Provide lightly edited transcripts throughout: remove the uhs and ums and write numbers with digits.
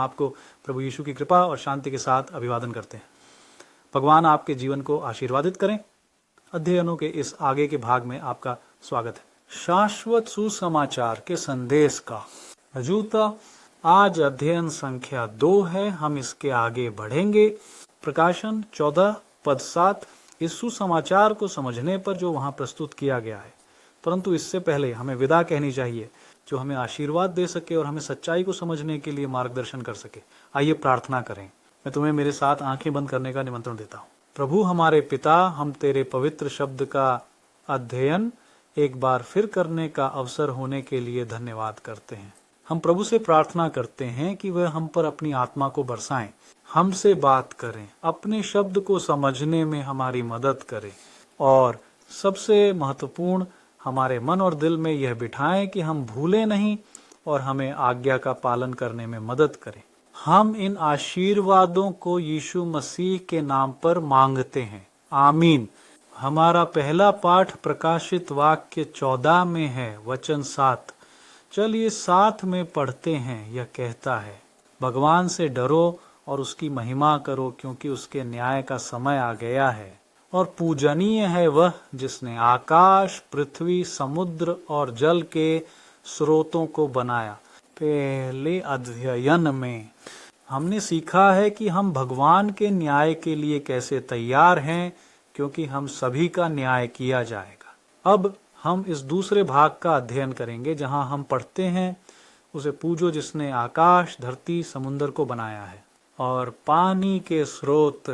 आपको प्रभु यीशु की कृपा और शांति के साथ अभिवादन करते हैं। भगवान आपके जीवन को आशीर्वादित करें। अध्ययनों के इस आगे के भाग में आपका स्वागत है। शाश्वत सुसमाचार के संदेश का अजूता आज अध्ययन संख्या 2 है। हम इसके आगे बढ़ेंगे। प्रकाशन 14 पद 7 इस सुसमाचार को समझने पर जो वहां प्रस्तुत किया गया है, परंतु इससे पहले हमें विदा कहनी चाहिए जो हमें आशीर्वाद दे सके और हमें सच्चाई को समझने के लिए मार्गदर्शन कर सके। आइए प्रार्थना करें। मैं तुम्हें मेरे साथ आंखें बंद करने का निमंत्रण देता हूँ। प्रभु हमारे पिता, हम तेरे पवित्र शब्द का अध्ययन एक बार फिर करने का अवसर होने के लिए धन्यवाद करते हैं। हम प्रभु से प्रार्थना करते हैं कि वह हम पर अपनी आत्मा को बरसाएं, हमसे बात करें, अपने शब्द को समझने में हमारी मदद करें और सबसे महत्वपूर्ण हमारे मन और दिल में यह बिठाएं कि हम भूलें नहीं और हमें आज्ञा का पालन करने में मदद करें। हम इन आशीर्वादों को यीशु मसीह के नाम पर मांगते हैं, आमीन। हमारा पहला पाठ प्रकाशित वाक्य 14 में है, वचन 7। चलिए साथ में पढ़ते हैं। यह कहता है, भगवान से डरो और उसकी महिमा करो, क्योंकि उसके न्याय का समय आ गया है और पूजनीय है वह जिसने आकाश, पृथ्वी, समुद्र और जल के स्रोतों को बनाया। पहले अध्ययन में हमने सीखा है कि हम भगवान के न्याय के लिए कैसे तैयार हैं, क्योंकि हम सभी का न्याय किया जाएगा। अब हम इस दूसरे भाग का अध्ययन करेंगे जहां हम पढ़ते हैं, उसे पूजो जिसने आकाश, धरती, समुद्र को बनाया है और पानी के स्रोत।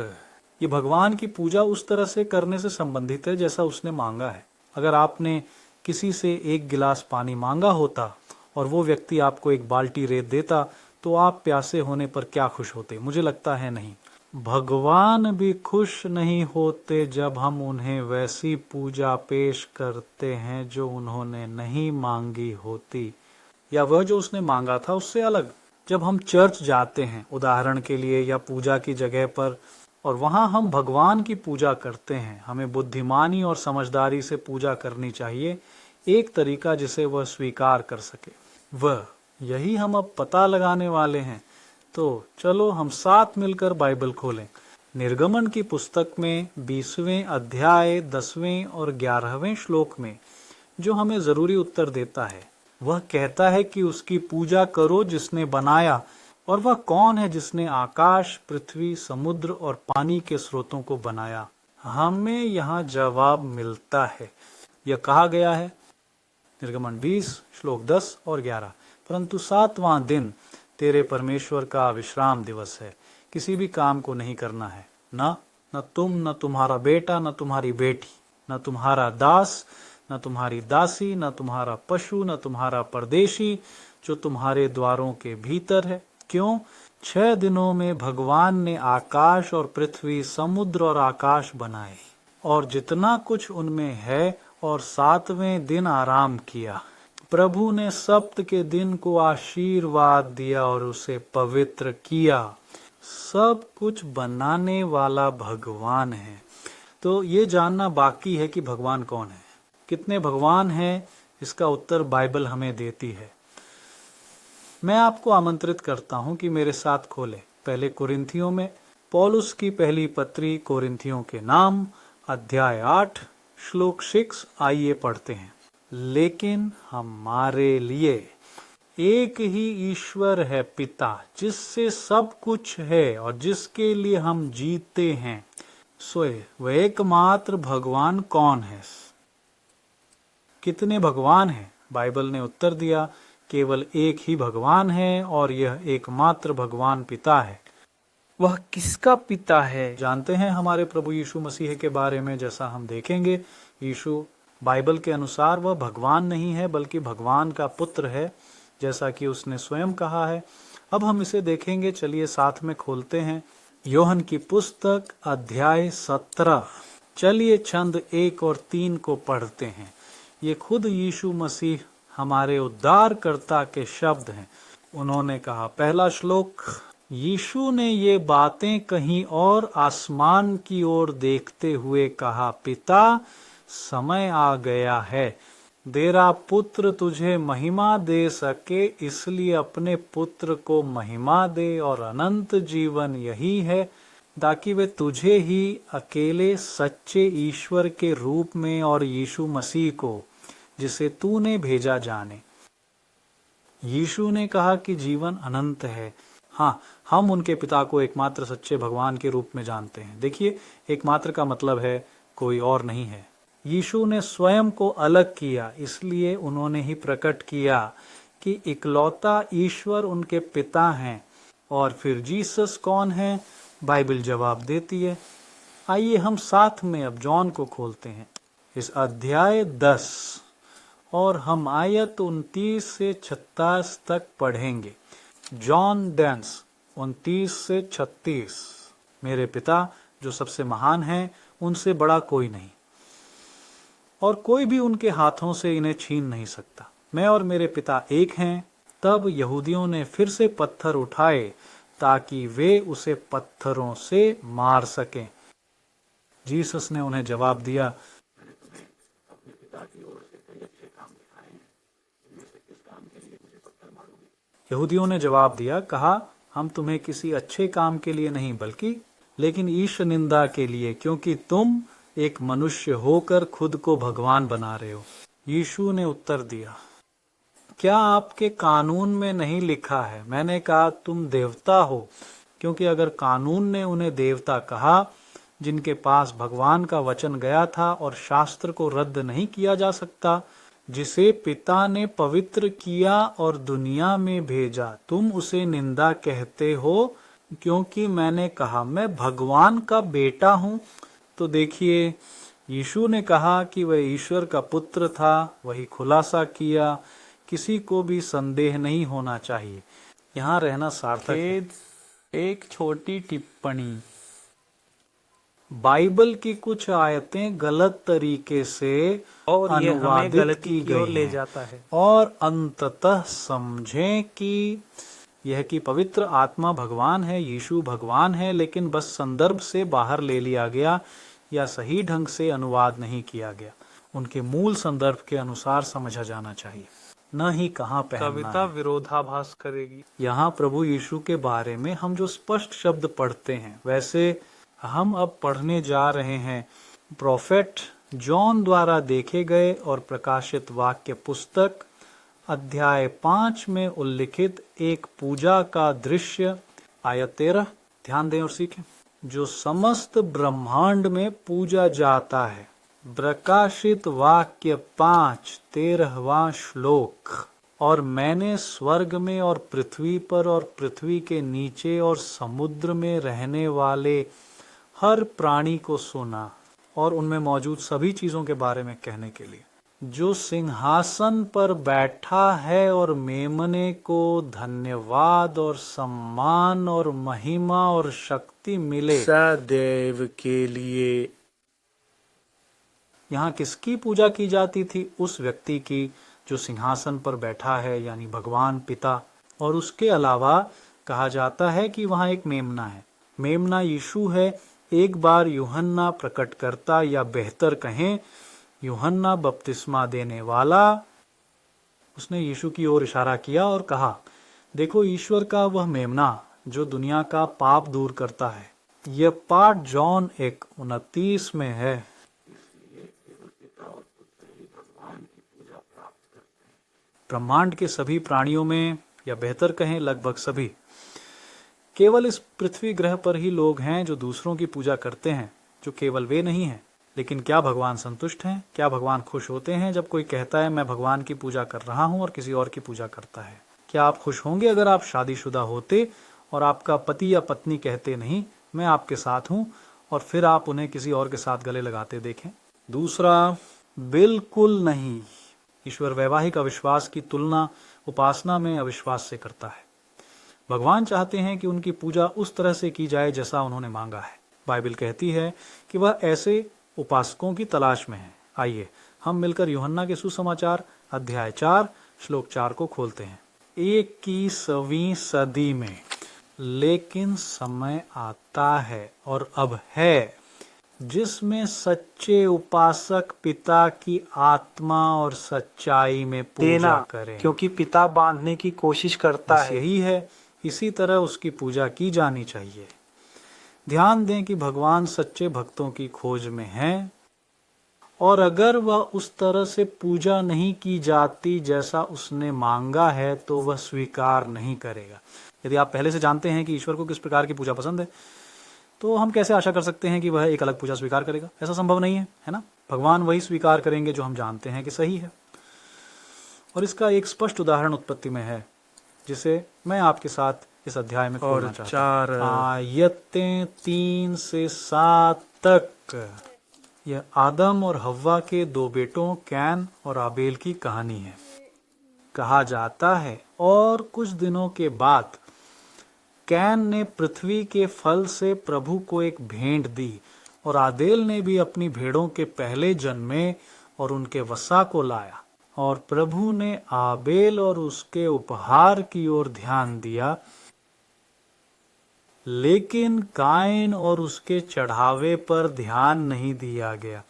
ये भगवान की पूजा उस तरह से करने से संबंधित है जैसा उसने मांगा है। अगर आपने किसी से एक गिलास पानी मांगा होता और वो व्यक्ति आपको एक बाल्टी रेत देता, तो आप प्यासे होने पर क्या खुश होते? मुझे लगता है नहीं। भगवान भी खुश नहीं होते जब हम उन्हें वैसी पूजा पेश करते हैं जो उन्होंने नहीं मांगी होती, या वह जो उसने मांगा था उससे अलग। जब हम चर्च जाते हैं उदाहरण के लिए या पूजा की जगह पर, और वहां हम भगवान की पूजा करते हैं, हमें बुद्धिमानी और समझदारी से पूजा करनी चाहिए, एक तरीका जिसे वह स्वीकार कर सके। वह यही हम अब पता लगाने वाले हैं। तो चलो हम साथ मिलकर बाइबल खोलें। निर्गमन की पुस्तक में 20वें अध्याय 10वें और 11वें श्लोक में जो हमें जरूरी उत्तर देता है, वह कहता है कि उसकी पूजा करो जिसने बनाया। और वह कौन है जिसने आकाश, पृथ्वी, समुद्र और पानी के स्रोतों को बनाया? हमें यहाँ जवाब मिलता है। यह कहा गया है निर्गमन 20 श्लोक 10 और 11, परंतु 7वां दिन तेरे परमेश्वर का विश्राम दिवस है, किसी भी काम को नहीं करना है, न तुम, न तुम्हारा बेटा, न तुम्हारी बेटी, न तुम्हारा दास, न तुम्हारी दासी, न तुम्हारा पशु, न तुम्हारा परदेशी जो तुम्हारे द्वारों के भीतर है। क्यों? 6 दिनों में भगवान ने आकाश और पृथ्वी, समुद्र और आकाश बनाए और जितना कुछ उनमें है, और 7वें दिन आराम किया। प्रभु ने सप्त के दिन को आशीर्वाद दिया और उसे पवित्र किया। सब कुछ बनाने वाला भगवान है। तो ये जानना बाकी है कि भगवान कौन है। कितने भगवान हैं, इसका उत्तर बाइबल हमें देती है। मैं आपको आमंत्रित करता हूं कि मेरे साथ खोलें पहले कोरिन्थियों में पौलुस की पहली पत्री कोरिन्थियों के नाम, अध्याय 8 श्लोक 6। आइए पढ़ते हैं। लेकिन हमारे लिए एक ही ईश्वर है पिता, जिससे सब कुछ है और जिसके लिए हम जीते हैं। सोए वह एकमात्र भगवान कौन है? कितने भगवान हैं? बाइबल ने उत्तर दिया, केवल एक ही भगवान है और यह एकमात्र भगवान पिता है। वह किसका पिता है? जानते हैं हमारे प्रभु यीशु मसीह के बारे में। जैसा हम देखेंगे, यीशु बाइबल के अनुसार वह भगवान नहीं है बल्कि भगवान का पुत्र है, जैसा कि उसने स्वयं कहा है। अब हम इसे देखेंगे। चलिए साथ में खोलते हैं योहन की पुस्तक अध्याय 17। चलिए छंद 1 और 3 को पढ़ते हैं। ये खुद यीशु मसीह हमारे उद्धारकर्ता के शब्द हैं। उन्होंने कहा, पहला श्लोक, यीशु ने ये बातें कहीं और आसमान की ओर देखते हुए कहा, पिता समय आ गया है, तेरा पुत्र तुझे महिमा दे सके, इसलिए अपने पुत्र को महिमा दे, और अनंत जीवन यही है ताकि वे तुझे ही अकेले सच्चे ईश्वर के रूप में और यीशु मसीह को जिसे तूने भेजा जाने। यीशु ने कहा कि जीवन अनंत है। हाँ, हम उनके पिता को एकमात्र सच्चे भगवान के रूप में जानते हैं। देखिए, एकमात्र का मतलब है कोई और नहीं है। यीशु ने स्वयं को अलग किया, इसलिए उन्होंने ही प्रकट किया कि इकलौता ईश्वर उनके पिता हैं। और फिर जीसस कौन है? बाइबल जवाब देती है। आइए हम साथ में अब जॉन को खोलते हैं, इस अध्याय 10, और हम आयत 29 से 36 तक पढ़ेंगे। जॉन 10 29 से 36। मेरे पिता जो सबसे महान हैं, उनसे बड़ा कोई नहीं, और कोई भी उनके हाथों से इन्हें छीन नहीं सकता। मैं और मेरे पिता एक हैं। तब यहूदियों ने फिर से पत्थर उठाए ताकि वे उसे पत्थरों से मार सकें। जीसस ने उन्हें जवाब दिया, यहूदियों ने जवाब दिया, कहा, हम तुम्हें किसी अच्छे काम के लिए नहीं बल्कि लेकिन ईश निंदा के लिए, क्योंकि तुम एक मनुष्य होकर खुद को भगवान बना रहे हो। यीशु ने उत्तर दिया, क्या आपके कानून में नहीं लिखा है? मैंने कहा, तुम देवता हो, क्योंकि अगर कानून ने उन्हें देवता कहा जिनके पास भगवान का वचन गया था और शास्त्र को रद्द नहीं किया जा सकता, जिसे पिता ने पवित्र किया और दुनिया में भेजा, तुम उसे निंदा कहते हो क्योंकि मैंने कहा मैं भगवान का बेटा हूं। तो देखिए, यीशु ने कहा कि वह ईश्वर का पुत्र था, वही खुलासा किया। किसी को भी संदेह नहीं होना चाहिए। यहाँ रहना सार्थक है। एक छोटी टिप्पणी, बाइबल की कुछ आयतें गलत तरीके से और ये हमें अनुवादित गलती की की ओर गई ले हैं। जाता है। और अंततः समझें कि यह कि पवित्र आत्मा भगवान है, यीशु भगवान है, लेकिन बस संदर्भ से बाहर ले लिया गया या सही ढंग से अनुवाद नहीं किया गया। उनके मूल संदर्भ के अनुसार समझा जाना चाहिए, न ही कहाँ पहनना कविता है। विरोधाभास करेगी। यहाँ प्रभु यीशु के बारे में हम जो स्पष्ट शब्द पढ़ते हैं, वैसे हम अब पढ़ने जा रहे हैं प्रोफेट जॉन द्वारा देखे गए और प्रकाशित वाक्य पुस्तक अध्याय 5 में उल्लिखित एक पूजा का दृश्य। आयत 13, ध्यान दें और सीखें। जो समस्त ब्रह्मांड में पूजा जाता है। प्रकाशित वाक्य 5 13वां श्लोक। और मैंने स्वर्ग में और पृथ्वी पर और पृथ्वी के नीचे और समुद्र में रहने वाले हर प्राणी को सुना, और उनमें मौजूद सभी चीजों के बारे में कहने के लिए, जो सिंहासन पर बैठा है और मेमने को धन्यवाद और सम्मान और महिमा और शक्ति मिले सदैव के लिए। यहाँ किसकी पूजा की जाती थी? उस व्यक्ति की जो सिंहासन पर बैठा है, यानी भगवान पिता। और उसके अलावा कहा जाता है कि वहाँ एक मेमना है। मेमना यीशु है। एक बार यूहन्ना प्रकटकर्ता, या बेहतर कहें यूहन्ना बपतिस्मा देने वाला, उसने यीशु की ओर इशारा किया और कहा, देखो ईश्वर का वह मेमना जो दुनिया का पाप दूर करता है। यह पाठ जॉन 1:29 में है। ब्रह्मांड के सभी प्राणियों में, या बेहतर कहें लगभग सभी, केवल इस पृथ्वी ग्रह पर ही लोग हैं जो दूसरों की पूजा करते हैं, जो केवल वे नहीं हैं। लेकिन क्या भगवान संतुष्ट हैं? क्या भगवान खुश होते हैं जब कोई कहता है मैं भगवान की पूजा कर रहा हूं और किसी और की पूजा करता है? क्या आप खुश होंगे अगर आप शादीशुदा होते और आपका पति या पत्नी कहते नहीं मैं आपके साथ हूं, और फिर आप उन्हें किसी और के साथ गले लगाते देखें? दूसरा, बिल्कुल नहीं। ईश्वर वैवाहिक अविश्वास की तुलना उपासना में अविश्वास से करता है। भगवान चाहते हैं कि उनकी पूजा उस तरह से की जाए जैसा उन्होंने मांगा है। बाइबल कहती है कि वह ऐसे उपासकों की तलाश में है। आइए हम मिलकर यूहन्ना के सुसमाचार अध्याय 4 श्लोक 4 को खोलते हैं। 21वीं सदी में लेकिन समय आता है और अब है जिसमें सच्चे उपासक पिता की आत्मा और सच्चाई में पूजा देना, करें। क्योंकि पिता बांधने की कोशिश करता बस है। यही है, इसी तरह उसकी पूजा की जानी चाहिए। ध्यान दें कि भगवान सच्चे भक्तों की खोज में हैं, और अगर वह उस तरह से पूजा नहीं की जाती जैसा उसने मांगा है तो वह स्वीकार नहीं करेगा। यदि आप पहले से जानते हैं कि ईश्वर को किस प्रकार की पूजा पसंद है, तो हम कैसे आशा कर सकते हैं कि वह एक अलग पूजा स्वीकार करेगा? ऐसा संभव नहीं है, है ना? भगवान वही स्वीकार करेंगे जो हम जानते हैं कि सही है। और इसका एक स्पष्ट उदाहरण उत्पत्ति में है, जिसे मैं आपके साथ इस अध्याय में खोलना चाहता हूं। आयतें 3 से 7 तक यह आदम और हव्वा के 2 बेटों कैन और आबेल की कहानी है। कहा जाता है, और कुछ दिनों के बाद कैन ने पृथ्वी के फल से प्रभु को एक भेंट दी, और आबेल ने भी अपनी भेड़ों के पहले जन्मे और उनके वसा को लाया। और प्रभु ने आबेल और उसके उपहार की ओर ध्यान दिया, लेकिन काइन और उसके चढ़ावे पर ध्यान नहीं दिया गया।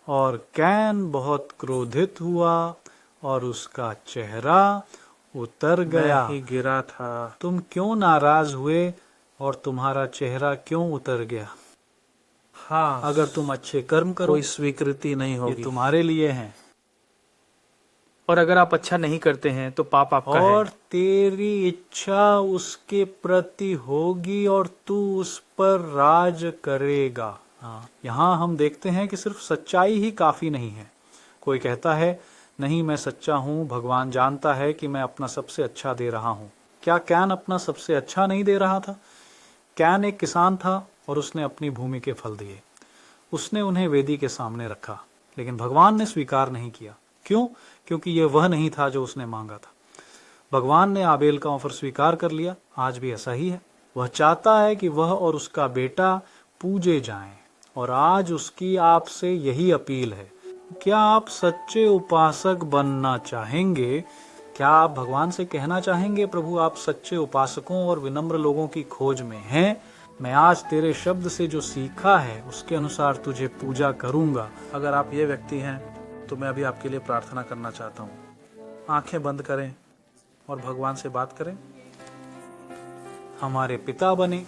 और कैन बहुत क्रोधित हुआ और उसका चेहरा उतर गया। मैं ही गिरा था। तुम क्यों नाराज हुए और तुम्हारा चेहरा क्यों उतर गया? हाँ, अगर तुम अच्छे कर्म करो, कोई स्वीकृति नहीं ये होगी, तुम्हारे लिए हैं, और अगर आप अच्छा नहीं करते हैं तो पाप आपका और है। तेरी इच्छा उसके प्रति होगी और तू उस पर राज करेगा। हाँ, यहाँ हम देखते हैं कि सिर्फ सच्चाई ही काफी नहीं है। कोई कहता है, नहीं मैं सच्चा हूँ, भगवान जानता है कि मैं अपना सबसे अच्छा दे रहा हूँ। क्या कैन अपना सबसे अच्छा नहीं दे रहा था? कैन एक किसान था और उसने अपनी भूमि के फल दिए। उसने उन्हें वेदी के सामने रखा, लेकिन भगवान ने स्वीकार नहीं किया। क्यों? क्योंकि यह वह नहीं था जो उसने मांगा था। भगवान ने आबेल का ऑफर स्वीकार कर लिया। आज भी ऐसा ही है। वह चाहता है कि वह और उसका बेटा पूजे जाएं, और आज उसकी आपसे यही अपील है। क्या आप सच्चे उपासक बनना चाहेंगे? क्या आप भगवान से कहना चाहेंगे, प्रभु आप सच्चे उपासकों और विनम्र लोगों की खोज में हैं? मैं आज तेरे शब्द से जो सीखा है उसके अनुसार तुझे पूजा करूंगा। अगर आप ये व्यक्ति हैं तो मैं अभी आपके लिए प्रार्थना करना चाहता हूँ। आंखें बंद करें और भगवान से बात करें। हमारे पिता बने,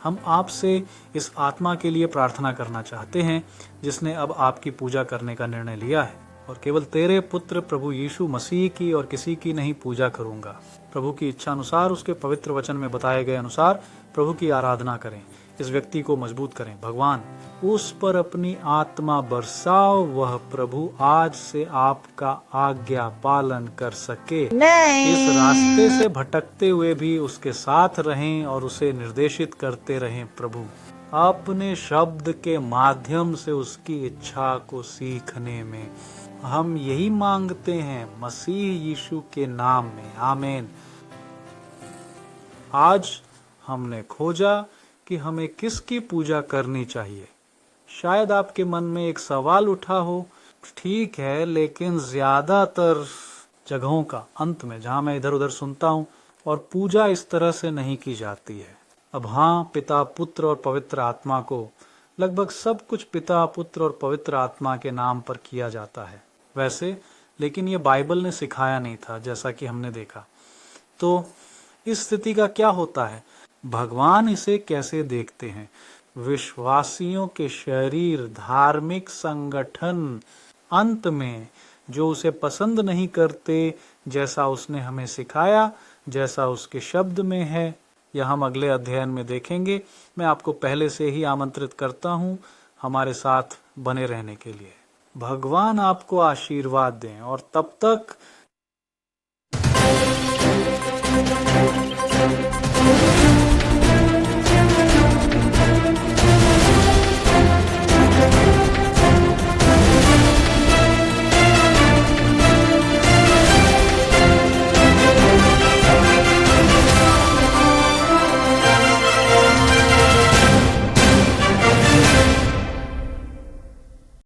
हम आपसे इस आत्मा के लिए प्रार्थना करना चाहते हैं जिसने अब आपकी पूजा करने का निर्णय लिया है, और केवल तेरे पुत्र प्रभु यीशु मसीह की और किसी की नहीं पूजा करूंगा। प्रभु की इच्छा अनुसार, उसके पवित्र वचन में बताए गए अनुसार प्रभु की आराधना करें। इस व्यक्ति को मजबूत करें। भगवान उस पर अपनी आत्मा बरसाओ, वह प्रभु आज से आपका आज्ञा पालन कर सके। इस रास्ते से भटकते हुए भी उसके साथ रहें और उसे निर्देशित करते रहें। प्रभु अपने शब्द के माध्यम से उसकी इच्छा को सीखने में हम यही मांगते हैं, मसीह यीशु के नाम में, आमीन। आज हमने खोजा कि हमें किसकी पूजा करनी चाहिए। शायद आपके मन में एक सवाल उठा हो, ठीक है, लेकिन ज्यादातर जगहों का अंत में जहां मैं इधर उधर सुनता हूं, और पूजा इस तरह से नहीं की जाती है। अब हाँ, पिता, पुत्र और पवित्र आत्मा को, लगभग सब कुछ पिता, पुत्र और पवित्र आत्मा के नाम पर किया जाता है वैसे, लेकिन ये बाइबल ने सिखाया नहीं था, जैसा कि हमने देखा। तो इस स्थिति का क्या होता है? भगवान इसे कैसे देखते हैं? विश्वासियों के शरीर, धार्मिक संगठन, अंत में जो उसे पसंद नहीं करते, जैसा उसने हमें सिखाया, जैसा उसके शब्द में है, यह हम अगले अध्ययन में देखेंगे। मैं आपको पहले से ही आमंत्रित करता हूँ हमारे साथ बने रहने के लिए। भगवान आपको आशीर्वाद दें, और तब तक